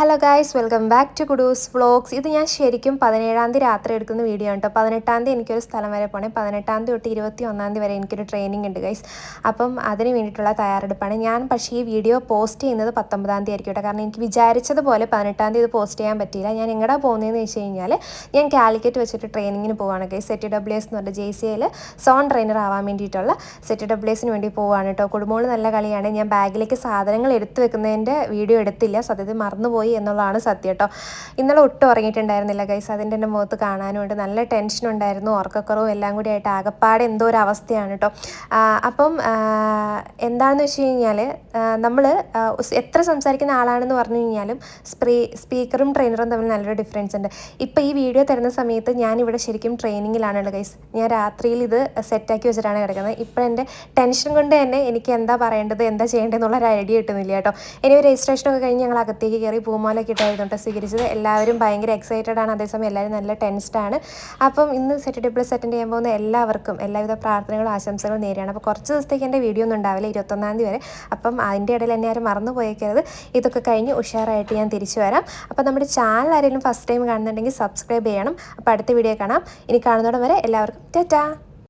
Hello guys, welcome back to kudos vlogs. ഇത് ഞാൻ ശരിക്കും 17-ാം തീയതി രാത്രി എടുക്കുന്ന വീഡിയോ ആണ് കേട്ടോ. 18-ാം തീയതി എനിക്കൊരു സ്ഥലം വരെ പോകണേ. 18-ാം തീയതി തൊട്ട് 21-ാം തീയതി വരെ എനിക്കൊരു ട്രെയിനിങ് ഉണ്ട് ഗൈസ്. അപ്പം അതിന് വേണ്ടിയിട്ടുള്ള തയ്യാറെടുപ്പാണ് ഞാൻ. പക്ഷേ ഈ വീഡിയോ പോസ്റ്റ് ചെയ്യുന്നത് 19-ാം തീയതി ആയിരിക്കും കേട്ടോ. കാരണം എനിക്ക് വിചാരിച്ചതുപോലെ 18-ാം തീയതി ഇത് പോസ്റ്റ് ചെയ്യാൻ പറ്റിയില്ല. ഞാൻ എങ്ങടാ പോകുന്നതെന്ന് വെച്ച് കഴിഞ്ഞാൽ ഞാൻ കാലിക്കറ്റ് വെച്ചിട്ട് ട്രെയിനിങ്ങിന് പോവാണ് ഗൈസ്. ZWS എന്ന് പറഞ്ഞാൽ JCIയിൽ സോൺ ട്രെയിനർ ആവാൻ വേണ്ടിയിട്ടുള്ള ZWSന് വേണ്ടി പോവാണ് കേട്ടോ. കുടുംബോൾ നല്ല കളിയാണ്. ഞാൻ ബാഗിലേക്ക് സാധനങ്ങൾ എടുത്തു വെക്കുന്നതിൻ്റെ വീഡിയോ എടുത്തില്ല, സത്യത്തിൽ മറന്നുപോയി എന്നുള്ളതാണ് സത്യം കേട്ടോ. ഇന്നലെ ഒട്ടും ഉറങ്ങിയിട്ടുണ്ടായിരുന്നില്ല ഗൈസ്. അതിൻ്റെ എൻ്റെ മുഖത്ത് കാണാനുണ്ട്. നല്ല ടെൻഷനുണ്ടായിരുന്നു, ഉറക്കക്കുറവും എല്ലാം കൂടി ആയിട്ട് ആകപ്പാടെ എന്തോ ഒരു അവസ്ഥയാണ് കേട്ടോ. അപ്പം എന്താണെന്ന് വെച്ച് കഴിഞ്ഞാൽ നമ്മൾ എത്ര സംസാരിക്കുന്ന ആളാണെന്ന് പറഞ്ഞു കഴിഞ്ഞാലും സ്പീക്കറും ട്രെയിനറും തമ്മിൽ നല്ലൊരു ഡിഫറൻസ് ഉണ്ട്. ഇപ്പോൾ ഈ വീഡിയോ തരുന്ന സമയത്ത് ഞാനിവിടെ ശരിക്കും ട്രെയിനിങ്ങിലാണുള്ളത് ഗൈസ്. ഞാൻ രാത്രിയിൽ ഇത് സെറ്റാക്കി വെച്ചിട്ടാണ് കിടക്കുന്നത്. ഇപ്പോൾ എൻ്റെ ടെൻഷൻ കൊണ്ട് തന്നെ എനിക്ക് എന്താ പറയേണ്ടത്, എന്താ ചെയ്യേണ്ടതെന്നുള്ളൊരു ഐഡിയ കിട്ടുന്നില്ല കേട്ടോ. ഇനി രജിസ്ട്രേഷനൊക്കെ കഴിഞ്ഞ് ഞങ്ങൾ അകത്തേക്ക് കയറി പൂമാലൊക്കെ ഇട്ടായിരുന്നു കേട്ടോ സ്വീകരിച്ചത്. എല്ലാവരും ഭയങ്കര എക്സൈറ്റഡ് ആണ്, അതേസമയം എല്ലാവരും നല്ല ടെൻസ്ഡാണ്. അപ്പം ഇന്ന് ZWS അറ്റൻഡ് ചെയ്യാൻ പോകുന്ന എല്ലാവർക്കും എല്ലാവിധ പ്രാർത്ഥനകളും ആശംസകളും നേരെയാണ്. അപ്പോൾ കുറച്ച് ദിവസത്തേക്ക് എൻ്റെ വീഡിയോ ഒന്നും ഉണ്ടാവില്ല, 21-ാം തീയതി വരെ. അപ്പം അതിൻ്റെ ഇടയിൽ എന്നെ ആരും മറന്നു പോയേക്കരുത്. ഇതൊക്കെ കഴിഞ്ഞ് ഉഷാറായിട്ട് ഞാൻ തിരിച്ചു വരാം. അപ്പോൾ നമ്മുടെ ചാനൽ ആരെങ്കിലും ഫസ്റ്റ് ടൈം കാണുന്നുണ്ടെങ്കിൽ സബ്സ്ക്രൈബ് ചെയ്യണം. അപ്പോൾ അടുത്ത വീഡിയോ കാണാം. ഇനി കാണുന്നതോടെ വരെ എല്ലാവർക്കും ടാറ്റാ.